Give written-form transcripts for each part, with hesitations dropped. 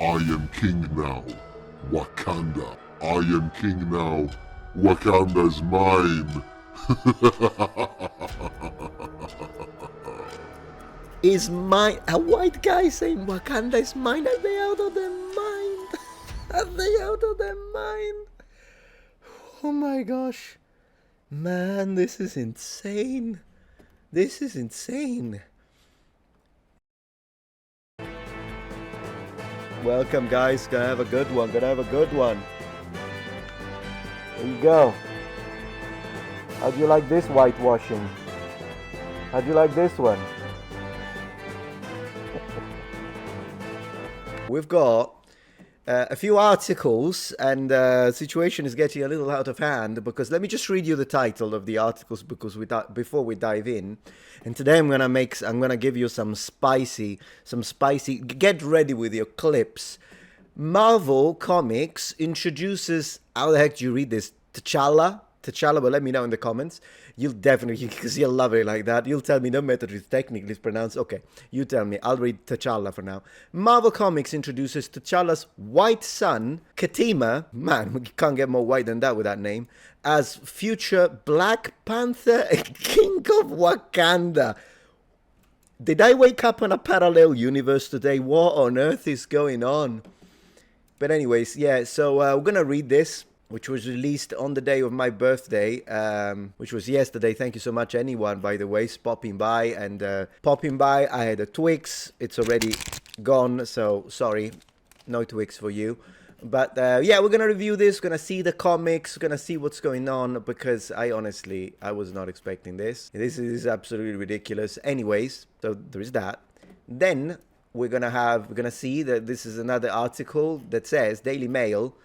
I am king now. Wakanda. I am king now. Wakanda's mine. Is mine. A white guy saying Wakanda is mine? Are they out of their mind? Are they out of their mind? Oh my gosh. Man, this is insane. This is insane. Welcome, guys. Gonna have a good one. Gonna have a good one. There you go. How do you like this whitewashing? How do you like this one? We've got a few articles, and the situation is getting a little out of hand because let me just read you the title of the articles because before we dive in. And today I'm gonna give you some spicy. Get ready with your clips. Marvel Comics introduces, how the heck do you read this? T'Challa, but let me know in the comments. You'll definitely, because you'll love it like that. You'll tell me no matter if technically it's pronounced. Okay, you tell me. I'll read T'Challa for now. Marvel Comics introduces T'Challa's white son, Katima, man, we can't get more white than that with that name, as future Black Panther and King of Wakanda. Did I wake up on a parallel universe today? What on earth is going on? But anyways, yeah, so we're going to read this, which was released on the day of my birthday, which was yesterday. Thank you so much, anyone, by the way, popping by. And popping by, I had a Twix. It's already gone, so sorry, no Twix for you. But yeah, we're going to review this, going to see the comics, going to see what's going on, because I was not expecting this. This is absolutely ridiculous. Anyways, so there is that. Then we're going to see that this is another article that says, Daily Mail,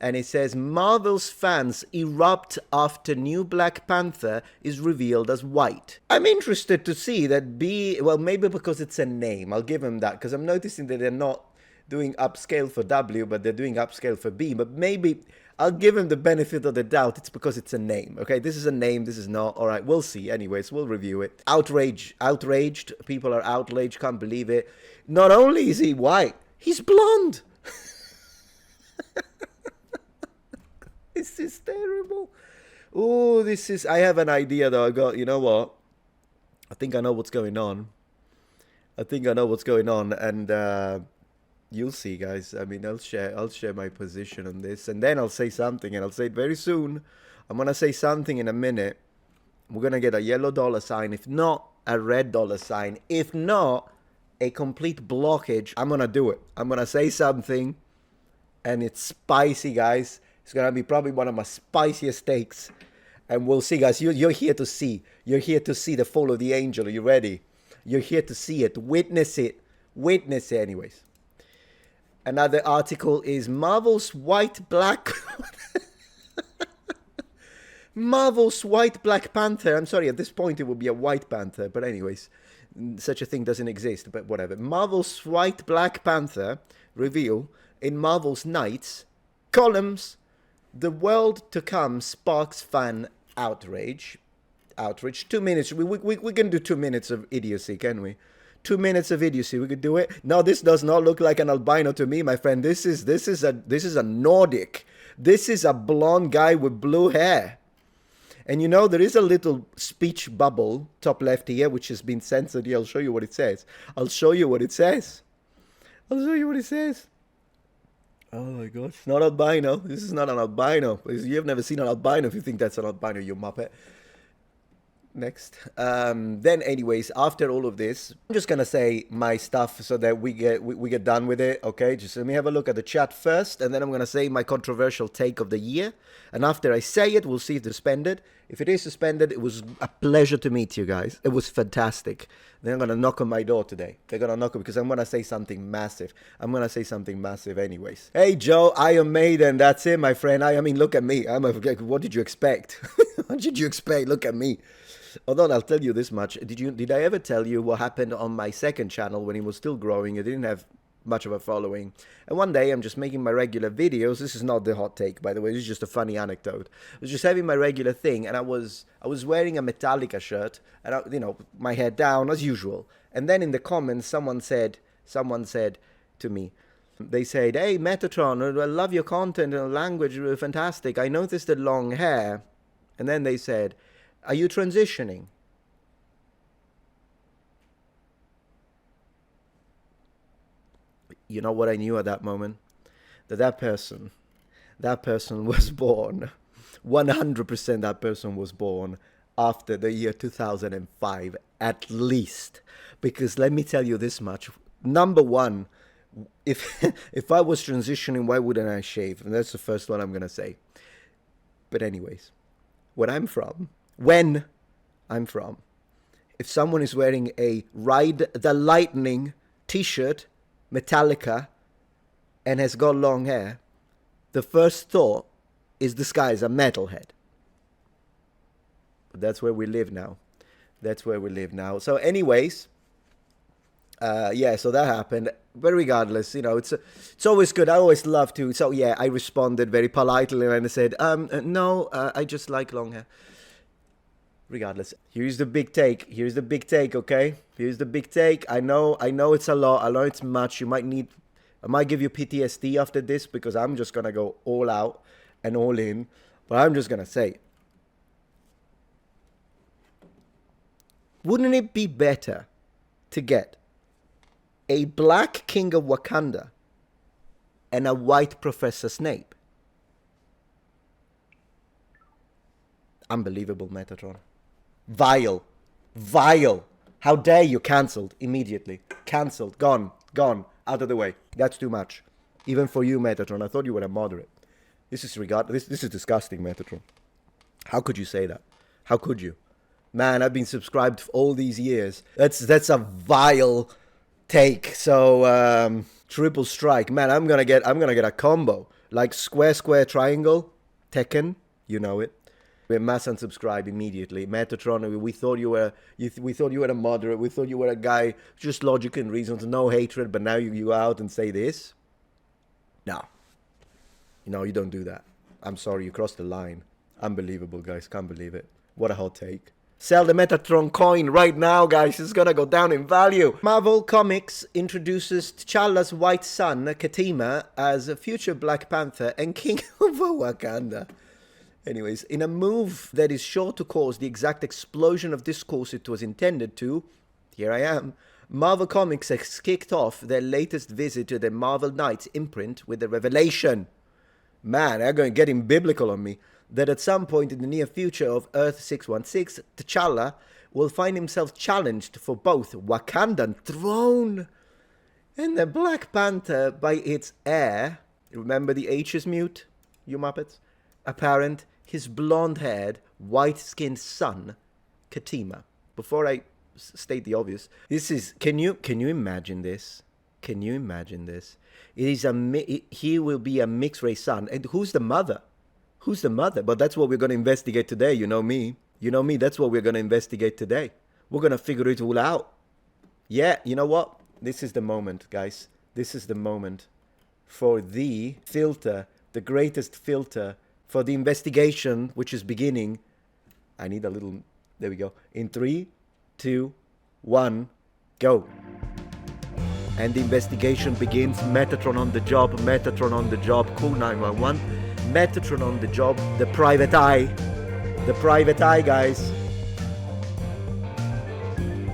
and it says, Marvel's fans erupt after new Black Panther is revealed as white. I'm interested to see that well, maybe because it's a name. I'll give them that, because I'm noticing that they're not doing upscale for W, but they're doing upscale for B. But maybe I'll give them the benefit of the doubt. It's because it's a name. Okay, this is a name, this is not. All right, we'll see. Anyways, we'll review it. Outraged. People are outraged, can't believe it. Not only is he white, he's blonde. This is terrible. Oh, I have an idea though. You know what? I think I know what's going on. And you'll see, guys. I mean, I'll share my position on this, and then I'll say something, and I'll say it very soon. I'm gonna say something in a minute. We're gonna get a yellow dollar sign, if not a red dollar sign, if not a complete blockage. I'm gonna do it. I'm gonna say something, and it's spicy, guys. It's going to be probably one of my spiciest takes. And we'll see, guys. You're here to see. You're here to see the fall of the angel. Are you ready? You're here to see it. Witness it. Witness it, anyways. Another article is Marvel's Marvel's white Black Panther. I'm sorry, at this point it would be a white panther. But anyways, such a thing doesn't exist. But whatever. Marvel's white Black Panther reveal in Marvel's Knights columns. The world to come sparks fan outrage. 2 minutes. We can do 2 minutes of idiocy, can we? 2 minutes of idiocy. We could do it. No, this does not look like an albino to me, my friend. This is a Nordic. This is a blonde guy with blue hair. And you know, there is a little speech bubble top left here, which has been censored here. I'll show you what it says. Oh my gosh, it's not albino. This is not an albino. You've never seen an albino if you think that's an albino, you muppet. Next. Then anyways, after all of this, I'm just gonna say my stuff so that we get done with it, okay? Just let me have a look at the chat first, and then I'm gonna say my controversial take of the year. And after I say it, we'll see if it's suspended. If it is suspended, it was a pleasure to meet you guys. It was fantastic. They're gonna knock on my door today. They're gonna knock because I'm gonna say something massive. Anyways. Hey Joe, Iron Maiden, that's it, my friend. I mean, look at me. What did you expect? What did you expect? Look at me. Although I'll tell you this much. Did I ever tell you what happened on my second channel when it was still growing? It didn't have much of a following. And one day I'm just making my regular videos. This is not the hot take, by the way. This is just a funny anecdote. I was just having my regular thing, and I was wearing a Metallica shirt, and my head down as usual. And then in the comments, someone said to me, They said, "Hey, Metatron, I love your content and language, fantastic. I noticed the long hair." And then they said, "Are you transitioning?" You know what I knew at that moment? That person was born, 100% that person was born after the year 2005, at least. Because let me tell you this much. Number one, if if I was transitioning, why wouldn't I shave? And that's the first one I'm going to say. But anyways, when I'm from, if someone is wearing a Ride the Lightning t-shirt, Metallica, and has got long hair, the first thought is this guy is a metalhead. But that's where we live now. So anyways, yeah, so that happened. But regardless, it's always good. I always love to. So yeah, I responded very politely and I said, no, I just like long hair. Regardless, here's the big take, okay? Here's the big take. I know it's a lot. I know it's much. I might give you PTSD after this because I'm just going to go all out and all in. But I'm just going to say, wouldn't it be better to get a black king of Wakanda and a white Professor Snape? Unbelievable, Metatron. Vile. How dare you? Cancelled immediately. Cancelled. Gone. Out of the way. That's too much. Even for you, Metatron. I thought you were a moderate. This is disgusting, Metatron. How could you say that? How could you? Man, I've been subscribed for all these years. That's a vile take. So triple strike. Man, I'm gonna get a combo. Like square, triangle, Tekken, you know it. We mass unsubscribe immediately. Metatron, we thought you were a moderate. We thought you were a guy, just logic and reasons, no hatred. But now you go out and say this. No, you don't do that. I'm sorry, you crossed the line. Unbelievable, guys. Can't believe it. What a hot take. Sell the Metatron coin right now, guys. It's gonna go down in value. Marvel Comics introduces T'Challa's white son, Katima, as a future Black Panther and King of Wakanda. Anyways, in a move that is sure to cause the exact explosion of discourse it was intended to, here I am, Marvel Comics has kicked off their latest visit to the Marvel Knights imprint with the revelation, man, they're going getting biblical on me, that at some point in the near future of Earth 616, T'Challa will find himself challenged for both Wakandan throne and the Black Panther by its heir. Remember the H is mute, you Muppets? Apparent, his blonde-haired, white-skinned son, Katima. Before I state the obvious, this is. Can you imagine this? Can you imagine this? It is he will be a mixed-race son, and who's the mother? Who's the mother? But that's what we're going to investigate today. You know me. That's what we're going to investigate today. We're going to figure it all out. Yeah, you know what? This is the moment, guys. This is the moment for the filter, the greatest filter. For the investigation, which is beginning, I need a little, there we go. In 3, 2, 1, go. And the investigation begins. Metatron on the job, call 911. Metatron on the job, the private eye, guys.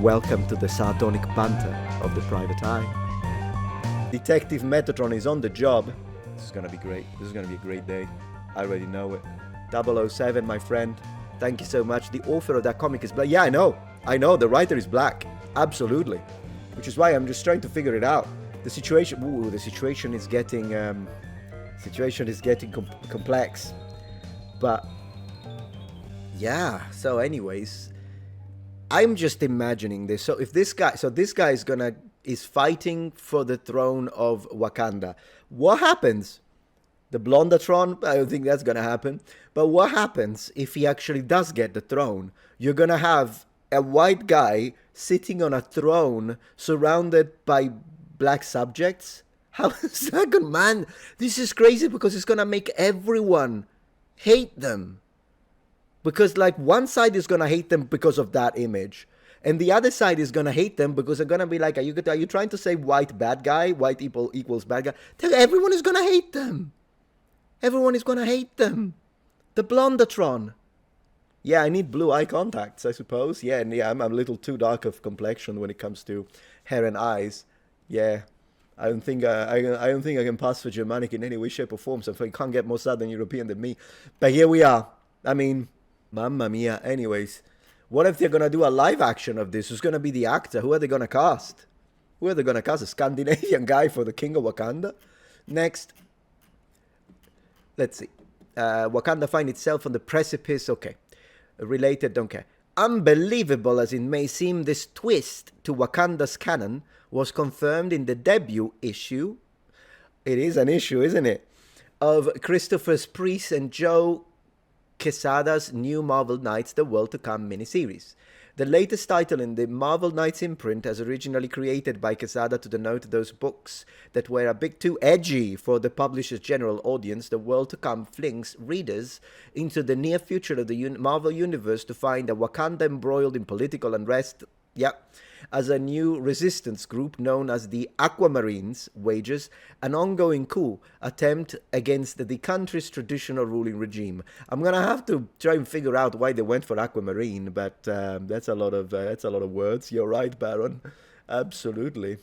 Welcome to the sardonic banter of the private eye. Detective Metatron is on the job. This is going to be great. This is going to be a great day. I already know it. 007, my friend. Thank you so much. The author of that comic is black. Yeah, I know. The writer is black. Absolutely. Which is why I'm just trying to figure it out. The situation. Ooh, the situation is getting. Complex. But yeah. So, anyways, I'm just imagining this. So if this guy. So this guy is fighting for the throne of Wakanda. What happens? The Blondatron, I don't think that's going to happen. But what happens if he actually does get the throne? You're going to have a white guy sitting on a throne surrounded by black subjects? How is that good, man? This is crazy because it's going to make everyone hate them. Because, like, one side is going to hate them because of that image. And the other side is gonna hate them because they're gonna be like, are you trying to say white bad guy? White equals bad guy? Everyone is gonna hate them. Everyone is gonna hate them. The Blondatron. Yeah, I need blue eye contacts, I suppose. Yeah, and yeah, I'm a little too dark of complexion when it comes to hair and eyes. Yeah, I don't think I don't think I can pass for Germanic in any way, shape, or form. So I can't get more Southern European than me. But here we are. I mean, mamma mia. Anyways, what if they're gonna do a live action of this? Who's gonna be the actor? Who are they gonna cast? Who are they gonna cast? A Scandinavian guy for the King of Wakanda? Next. Let's see. Wakanda find itself on the precipice. Okay. Related, don't care. Unbelievable as it may seem, this twist to Wakanda's canon was confirmed in the debut issue. It is an issue, isn't it? Of Christopher Priest and Joe Quesada's new Marvel Knights, The World to Come miniseries. The latest title in the Marvel Knights imprint, as originally created by Quesada to denote those books that were a bit too edgy for the publisher's general audience, The World to Come flings readers into the near future of the Marvel Universe to find a Wakanda embroiled in political unrest. Yep. As a new resistance group known as the Aquamarines wages an ongoing coup attempt against the country's traditional ruling regime. I'm gonna have to try and figure out why they went for Aquamarine, but that's a lot of words. You're right, Baron. Absolutely.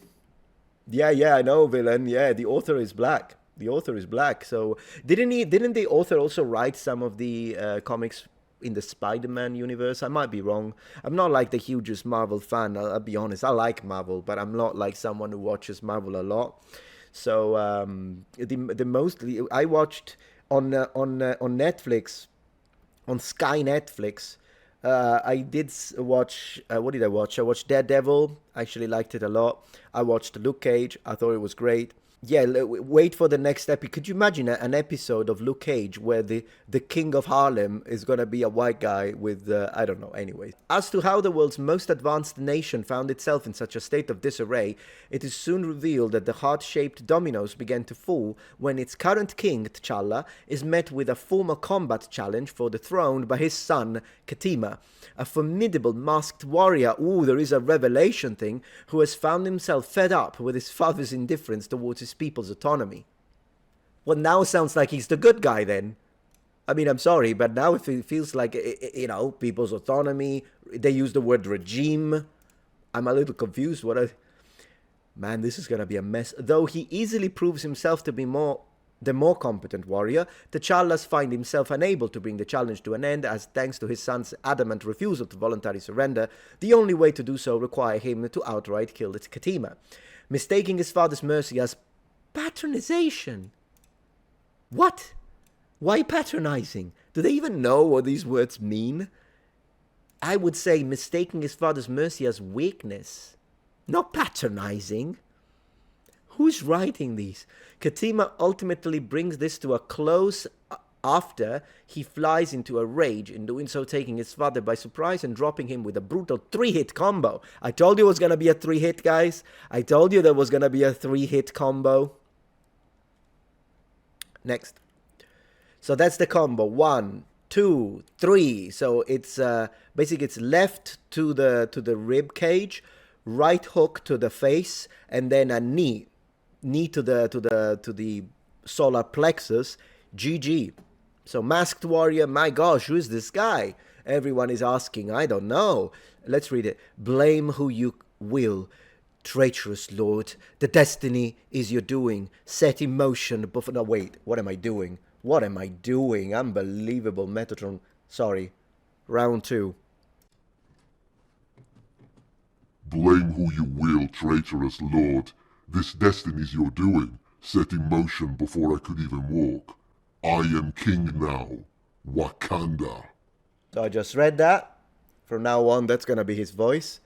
Yeah, I know, villain. Yeah, the author is black. The author is black. So didn't the author also write some of the comics in the Spider-Man universe? I might be wrong. I'm not like the hugest Marvel fan. I'll be honest. I like Marvel, but I'm not like someone who watches Marvel a lot. So the mostly I watched on Netflix, on Sky Netflix. I did watch. What did I watch? I watched Daredevil. I actually liked it a lot. I watched Luke Cage. I thought it was great. Yeah, wait for the next episode. Could you imagine an episode of Luke Cage where the King of Harlem is going to be a white guy with, I don't know, anyway. As to how the world's most advanced nation found itself in such a state of disarray, it is soon revealed that the heart-shaped dominoes began to fall when its current king, T'Challa, is met with a formal combat challenge for the throne by his son, Katima, a formidable masked warrior, there is a revelation thing, who has found himself fed up with his father's indifference towards his people's autonomy. Well, now sounds like he's the good guy then. I mean, I'm sorry, but now it feels like, people's autonomy. They use the word regime. I'm a little confused. Man, this is going to be a mess. Though he easily proves himself to be the more competent warrior, T'Challa's find himself unable to bring the challenge to an end, as thanks to his son's adamant refusal to voluntarily surrender, the only way to do so require him to outright kill Katima, mistaking his father's mercy as patronization. What? Why patronizing? Do they even know what these words mean? I would say mistaking his father's mercy as weakness, not patronizing. Who's writing these? Katima ultimately brings this to a close after he flies into a rage, in doing so taking his father by surprise and dropping him with a brutal 3-hit combo. I told you it was going to be a 3-hit, guys. I told you there was going to be a 3-hit combo. Next. So that's the combo. 1, 2, 3. So it's basically it's left to the rib cage, right hook to the face, and then a knee to the solar plexus. GG. So masked warrior, my gosh, who is this guy? Everyone is asking. I don't know. Let's read it. Blame who you will, treacherous lord. The destiny is your doing. Set in motion. No, wait. What am I doing? What am I doing? Unbelievable. Metatron. Sorry. Round 2. Blame who you will, traitorous lord. This destiny's your doing, set in motion before I could even walk. I am king now, Wakanda. So I just read that. From now on, that's going to be his voice.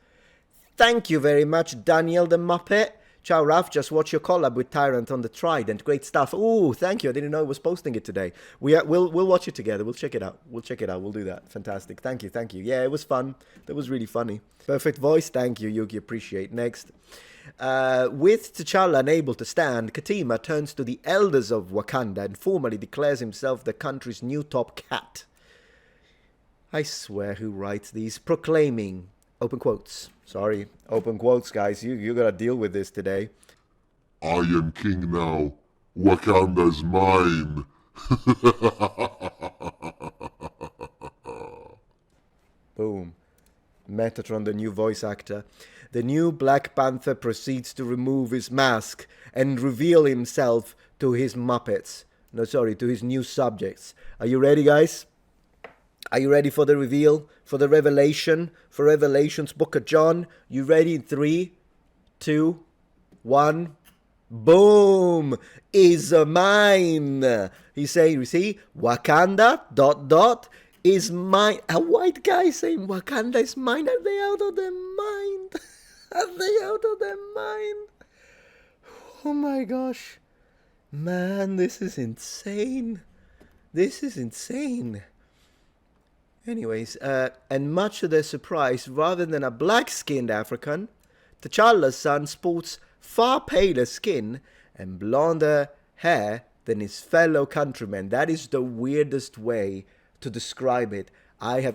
Thank you very much, Daniel the Muppet. Ciao, Ralph. Just watch your collab with Tyrant on the Trident. Great stuff. Ooh, thank you. I didn't know I was posting it today. We'll watch it together. We'll check it out. We'll do that. Fantastic. Thank you. Yeah, it was fun. That was really funny. Perfect voice. Thank you, Yugi. Appreciate. Next. With T'Challa unable to stand, Katima turns to the elders of Wakanda and formally declares himself the country's new top cat. I swear who writes these, proclaiming, Open quotes. Sorry, open quotes, guys. You gotta deal with this today. I am king now. Wakanda's mine. Boom. Metatron, the new voice actor. The new Black Panther proceeds to remove his mask and reveal himself to his Muppets. No, sorry, to his new subjects. Are you ready, guys? Are you ready for the reveal? For the revelation? For Revelation's Book of John? You ready in 3, 2, 1. Boom! Is mine. He's saying, you see, Wakanda, ... is mine. A white guy saying Wakanda is mine. Are they out of their mind? Are they out of their mind? Oh my gosh. Man, this is insane. This is insane. Anyways, and much to their surprise, rather than a black-skinned African, T'Challa's son sports far paler skin and blonder hair than his fellow countrymen. That is the weirdest way to describe it.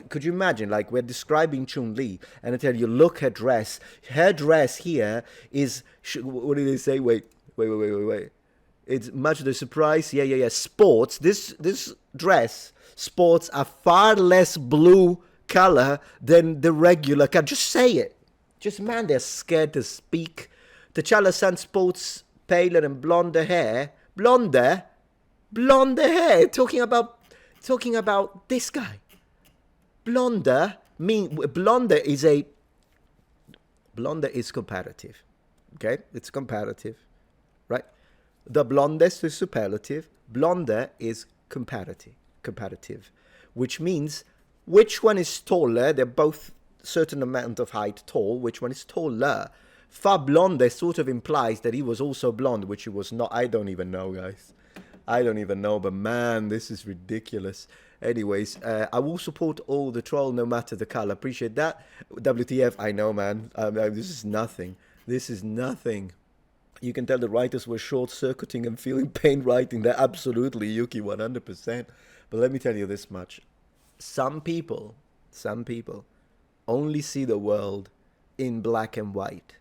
Could you imagine, like, we're describing Chun-Li, and I tell you, look, her dress here is, what did they say? Wait. It's much to the surprise, sports, this dress sports a far less blue color than the regular color. Just say it. Just, man, they're scared to speak. T'Challa's son sports paler and blonder hair. Blonder hair. Talking about this guy. Blonder is comparative. Okay? It's comparative. Right? The blondest is superlative. Blonder is comparative. Which means which one is taller? They're both certain amount of height tall. Which one is taller? Far blonder sort of implies that he was also blonde, which he was not. I don't even know, guys. I don't even know, but man, this is ridiculous. Anyways, I will support all the troll no matter the color. Appreciate that. WTF, I know, man. This is nothing. This is nothing. You can tell the writers were short-circuiting and feeling pain writing that. Absolutely, Yuki, 100%. But let me tell you this much. Some people only see the world in black and white.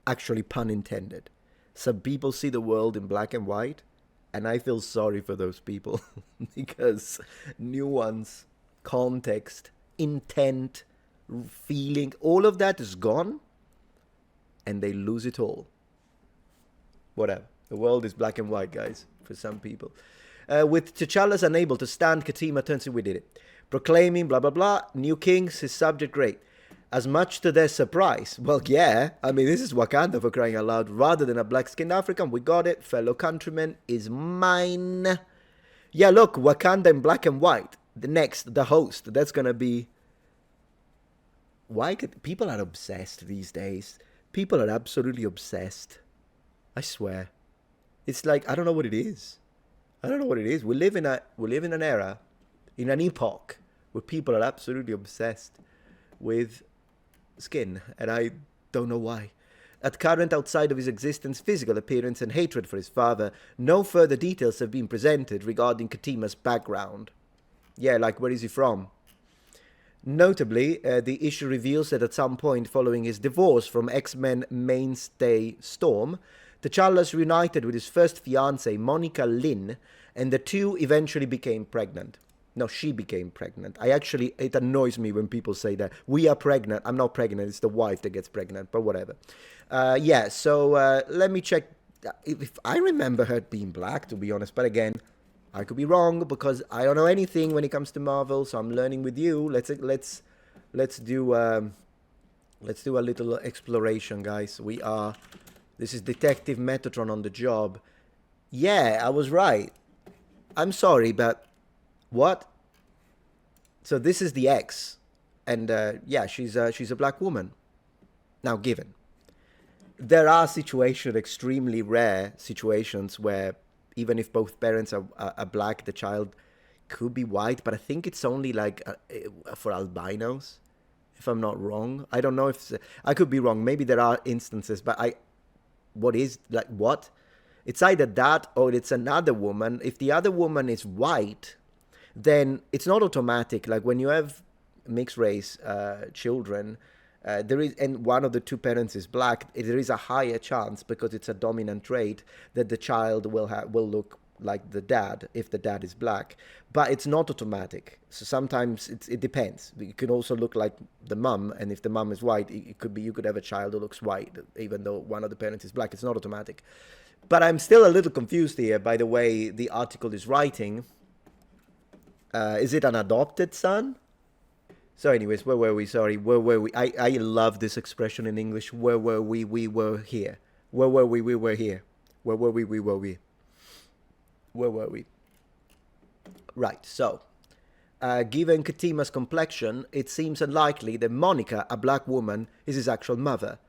Actually, pun intended. Some people see the world in black and white, and I feel sorry for those people because nuance, context, intent, feeling, all of that is gone, and they lose it all. Whatever. The world is black and white, guys, for some people. With T'Challa's unable to stand, Katima turns to, we did it. Proclaiming, blah, blah, blah, new kings, his subject, great. As much to their surprise. Well, yeah, I mean, this is Wakanda, for crying out loud. Rather than a black-skinned African, we got it. Fellow countrymen is mine. Yeah, look, Wakanda in black and white. The host, that's gonna be... People are obsessed these days. People are absolutely obsessed. I swear. It's like, I don't know what it is. We live in an era, in an epoch, where people are absolutely obsessed with skin, and I don't know why. At current, outside of his existence, physical appearance, and hatred for his father, no further details have been presented regarding Katima's background. Yeah, like, where is he from? Notably, the issue reveals that at some point following his divorce from X-Men mainstay Storm, T'Challa's reunited with his first fiancée, Monica Lynn, and the two eventually became pregnant. No, she became pregnant. It annoys me when people say that. We are pregnant. I'm not pregnant. It's the wife that gets pregnant, but whatever. So let me check. If I remember her being black, to be honest. But again, I could be wrong because I don't know anything when it comes to Marvel. So I'm learning with you. Let's do a little exploration, guys. This is Detective Metatron on the job. Yeah, I was right. I'm sorry, but... What? So this is the ex, and yeah, she's a black woman. Now, given there are situations, extremely rare situations, where even if both parents are black, the child could be white. But I think it's only like for albinos, if I'm not wrong. I don't know if I could be wrong. Maybe there are instances, but what? It's either that or it's another woman. If the other woman is white, then it's not automatic. Like when you have mixed race children, there is, and one of the two parents is black, there is a higher chance, because it's a dominant trait, that the child will look like the dad if the dad is black. But it's not automatic. So sometimes it depends. It can also look like the mum, and if the mum is white, it could be, you could have a child who looks white even though one of the parents is black. It's not automatic. But I'm still a little confused here by the way the article is writing. Is it an adopted son? So anyways, where were we? Sorry, where were we? I love this expression in English. Where were we? We were here. Where were we? We were here. Where were we? We were we. Where were we? Right, so, given Katima's complexion, it seems unlikely that Monica, a black woman, is his actual mother.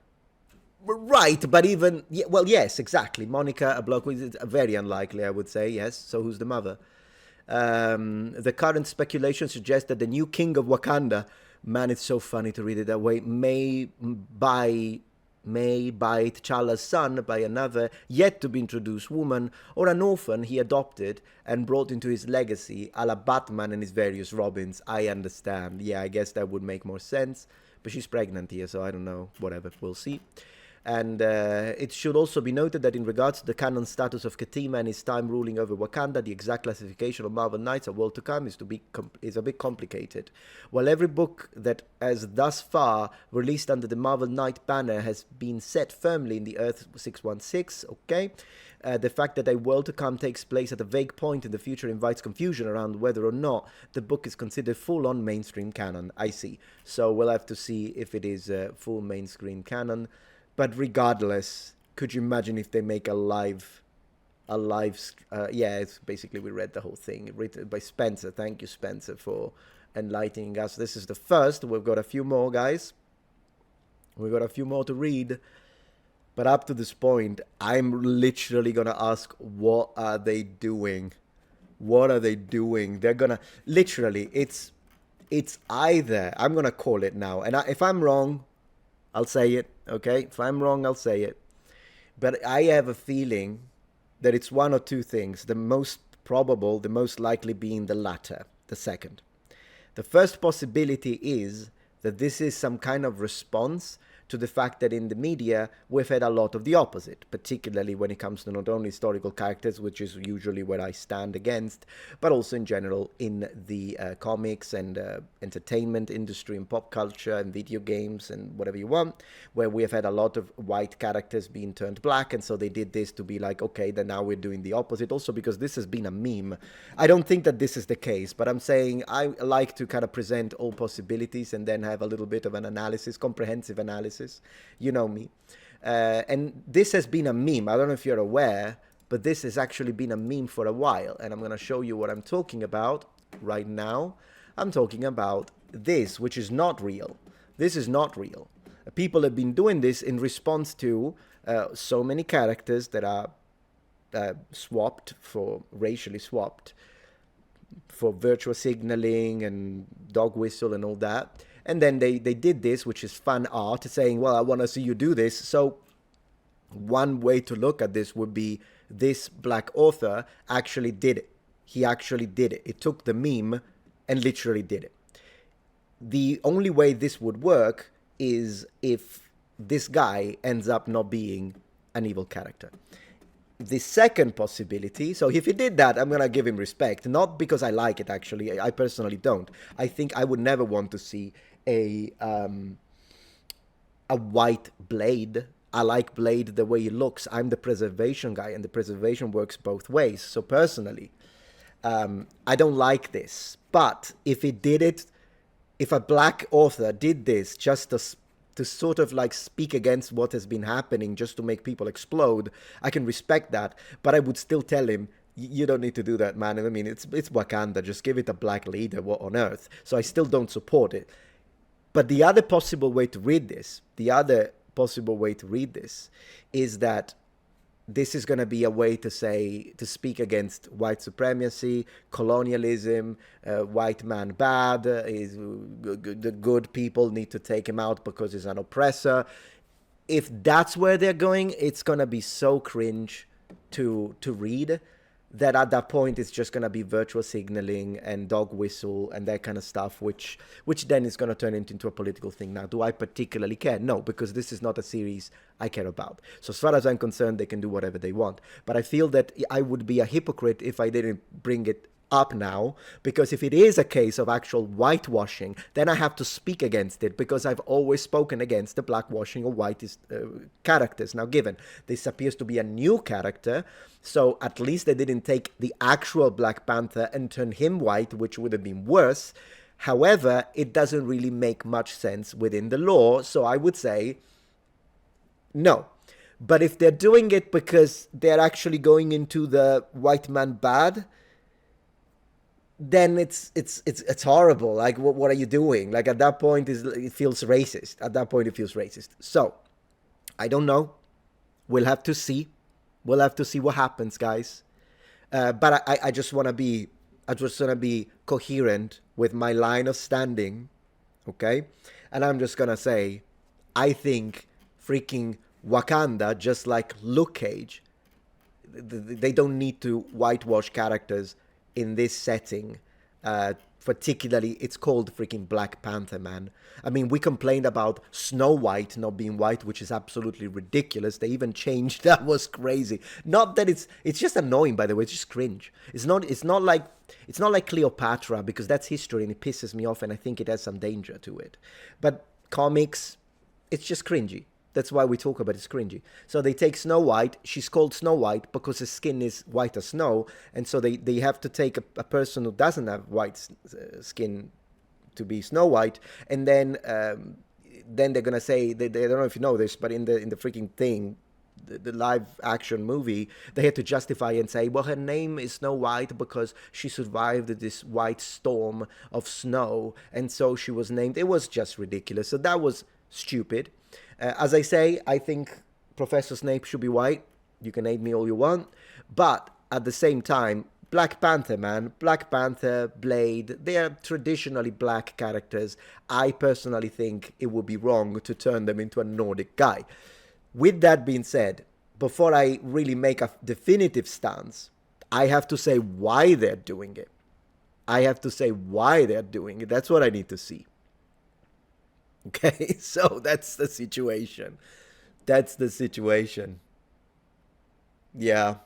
Right, but even, well, yes, exactly. Monica, a black woman, is very unlikely, I would say, yes. So who's the mother? The current speculation suggests that the new king of Wakanda, man, it's so funny to read it that way, may by T'Challa's son by another yet to be introduced woman, or an orphan he adopted and brought into his legacy, a la Batman and his various Robins. I understand. Yeah, I guess that would make more sense. But she's pregnant here, so I don't know. Whatever, we'll see. And it should also be noted that in regards to the canon status of Katima and his time ruling over Wakanda, the exact classification of Marvel Knights of World to Come is a bit complicated. While every book that has thus far released under the Marvel Knight banner has been set firmly in the Earth 616, okay? The fact that a World to Come takes place at a vague point in the future invites confusion around whether or not the book is considered full-on mainstream canon. I see. So we'll have to see if it is full mainstream canon. But regardless, could you imagine if they make a live, yeah, it's basically, we read the whole thing, written by Spencer. Thank you, Spencer, for enlightening us. This is the first. We've got a few more, guys. We've got a few more to read. But up to this point, I'm literally going to ask, what are they doing? What are they doing? They're going to, literally, it's either, I'm going to call it now. And if I'm wrong, I'll say it, okay? If I'm wrong, I'll say it. But I have a feeling that it's one or two things. The most probable, the most likely being the latter, the second. The first possibility is that this is some kind of response to the fact that in the media we've had a lot of the opposite, particularly when it comes to not only historical characters, which is usually what I stand against, but also in general in the comics and entertainment industry and pop culture and video games and whatever you want, where we have had a lot of white characters being turned black, and so they did this to be like, okay, then now we're doing the opposite. Also because this has been a meme. I don't think that this is the case, but I'm saying I like to kind of present all possibilities and then have a little bit of an analysis, comprehensive analysis. You know me. And this has been a meme. I don't know if you're aware, but this has actually been a meme for a while. And I'm going to show you what I'm talking about right now. I'm talking about this, which is not real. This is not real. People have been doing this in response to so many characters that are swapped, for racially swapped, for virtual signaling and dog whistle and all that. And then they did this, which is fan art, saying, well, I want to see you do this. So one way to look at this would be this black author actually did it. He actually did it. It took the meme and literally did it. The only way this would work is if this guy ends up not being an evil character. The second possibility, so if he did that, I'm going to give him respect. Not because I like it, actually. I personally don't. I think I would never want to see a white Blade. I like Blade the way he looks. I'm the preservation guy, and the preservation works both ways. So personally, I don't like this. But if he did it, if a black author did this just to sort of like speak against what has been happening, just to make people explode, I can respect that. But I would still tell him, you don't need to do that, man. I mean, it's Wakanda. Just give it a black leader. What on earth? So I still don't support it. But the other possible way to read this, is that this is going to be a way to speak against white supremacy, colonialism, white man bad, the good people need to take him out because he's an oppressor. If that's where they're going, it's going to be so cringe to read. that at that point it's just going to be virtual signaling and dog whistle and that kind of stuff, which then is going to turn into a political thing. Now, do I particularly care? No, because this is not a series I care about. So as far as I'm concerned, they can do whatever they want. But I feel that I would be a hypocrite if I didn't bring it up now, because if it is a case of actual whitewashing, then I have to speak against it, because I've always spoken against the blackwashing of white characters. Now, given this appears to be a new character, so at least they didn't take the actual Black Panther and turn him white, which would have been worse. However, it doesn't really make much sense within the law, so I would say no. But if they're doing it because they're actually going into the white man bad, then it's horrible. Like, what are you doing? Like, at that point, it feels racist. At that point, it feels racist. So, I don't know. We'll have to see. We'll have to see what happens, guys. But I just want to be coherent with my line of standing, okay? And I'm just gonna say, I think freaking Wakanda, just like Luke Cage, they don't need to whitewash characters in this setting. Particularly, it's called freaking Black Panther, man. I mean, we complained about Snow White not being white, which is absolutely ridiculous. They even changed. That was crazy. Not that it's just annoying, by the way. It's just cringe. It's not like Cleopatra, because that's history and it pisses me off, and I think it has some danger to it. But comics, it's just cringy. That's why we talk about it's cringy. So they take Snow White. She's called Snow White because her skin is white as snow. And so they have to take a person who doesn't have white skin to be Snow White. And then they're going to say, they don't know if you know this, but in the freaking thing, the live action movie, they had to justify and say, well, her name is Snow White because she survived this white storm of snow. And so she was named. It was just ridiculous. So that was stupid. As I say, I think Professor Snape should be white. You can hate me all you want. But at the same time, Black Panther, man. Black Panther, Blade, they are traditionally black characters. I personally think it would be wrong to turn them into a Nordic guy. With that being said, before I really make a definitive stance, I have to say why they're doing it. I have to say why they're doing it. That's what I need to see. Okay, so that's the situation. That's the situation. Yeah.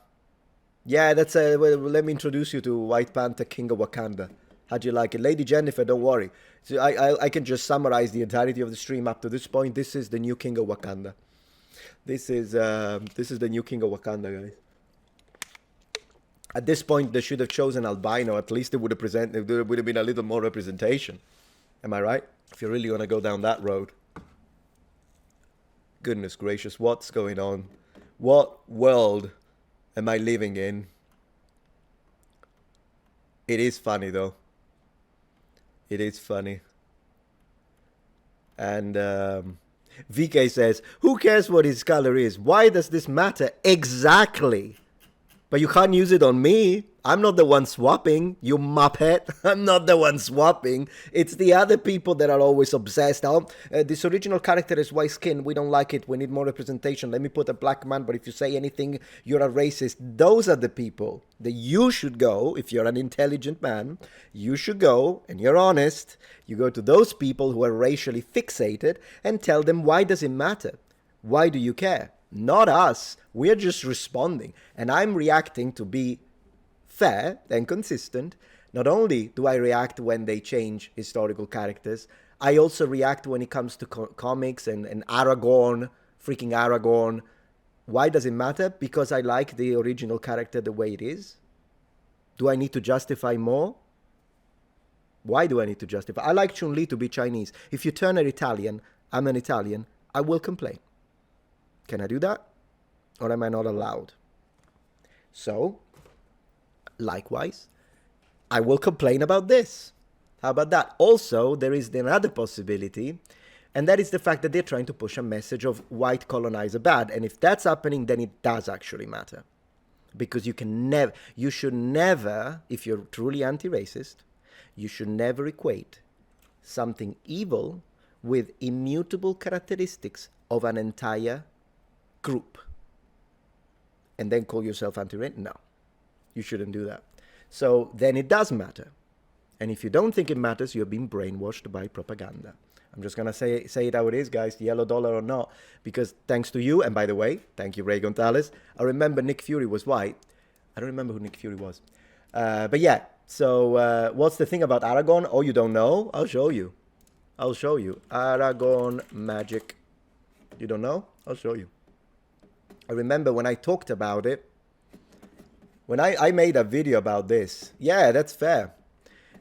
Yeah, that's well, let me introduce you to White Panther, King of Wakanda. How'd you like it? Lady Jennifer, don't worry. So I can just summarize the entirety of the stream up to this point. This is the new King of Wakanda. This is the new King of Wakanda, guys. At this point, they should have chosen albino. At least there would have been a little more representation. Am I right? If you really want to go down that road. Goodness gracious, what's going on? What world am I living in? It is funny, though. It is funny. And VK says, who cares what his color is? Why does this matter? Exactly. But you can't use it on me. I'm not the one swapping, you muppet. I'm not the one swapping. It's the other people that are always obsessed. Oh, this original character is white skin. We don't like it. We need more representation. Let me put a black man, but if you say anything, you're a racist. Those are the people that you should go, if you're an intelligent man, you should go, and you're honest, you go to those people who are racially fixated and tell them, why does it matter? Why do you care? Not us. We're just responding. And I'm reacting to be fair and consistent. Not only do I react when they change historical characters, I also react when it comes to comics and Aragorn, freaking Aragorn. Why does it matter? Because I like the original character the way it is. Do I need to justify more? Why do I need to justify? I like Chun-Li to be Chinese. If you turn her Italian, I'm an Italian, I will complain. Can I do that? Or am I not allowed? So, likewise, I will complain about this. How about that? Also, there is another possibility, and that is the fact that they're trying to push a message of white colonizer bad. And if that's happening, then it does actually matter. Because you should never, if you're truly anti-racist, you should never equate something evil with immutable characteristics of an entire group and then call yourself anti-racist. No. You shouldn't do that. So then it does matter. And if you don't think it matters, you're being brainwashed by propaganda. I'm just going to say it how it is, guys, yellow dollar or not, because thanks to you, and by the way, thank you, Ray Gonzalez, I remember Nick Fury was white. I don't remember who Nick Fury was. But yeah, so what's the thing about Aragon? Oh, you don't know? I'll show you. I'll show you. Aragon magic. You don't know? I'll show you. I remember when I talked about it, when I made a video about this. Yeah, that's fair.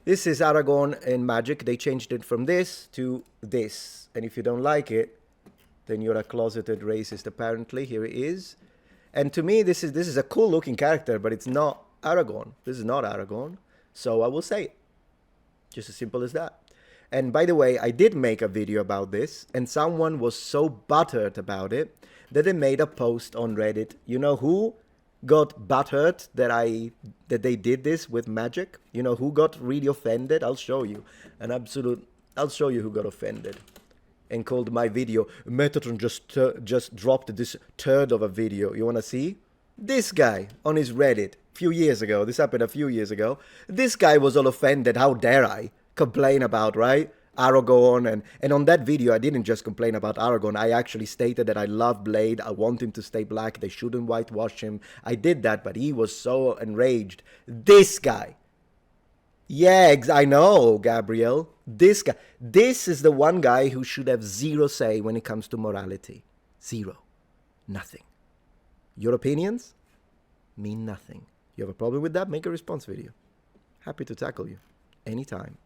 This is Aragon in Magic. They changed it from this to this. And if you don't like it, then you're a closeted racist, apparently. Here it is. And to me, this is a cool looking character, but it's not Aragon. This is not Aragon. So I will say it. Just as simple as that. And by the way, I did make a video about this, and someone was so butthurt about it that they made a post on Reddit. You know who got butthurt that they did this with magic? You know who got really offended? I'll show you. I'll show you who got offended and called my video, Metatron just dropped this turd of a video. You want to see? This guy on his Reddit a few years ago. This happened a few years ago. This guy was all offended. How dare I complain about, right? Aragon, and on that video I didn't just complain about Aragon. I actually stated that I love Blade. I want him to stay black. They shouldn't whitewash him. I did that, but he was so enraged. This guy. Yeah, I know, Gabriel. This guy. This is the one guy who should have zero say when it comes to morality. Zero. Nothing. Your opinions mean nothing. You have a problem with that? Make a response video. Happy to tackle you. Anytime.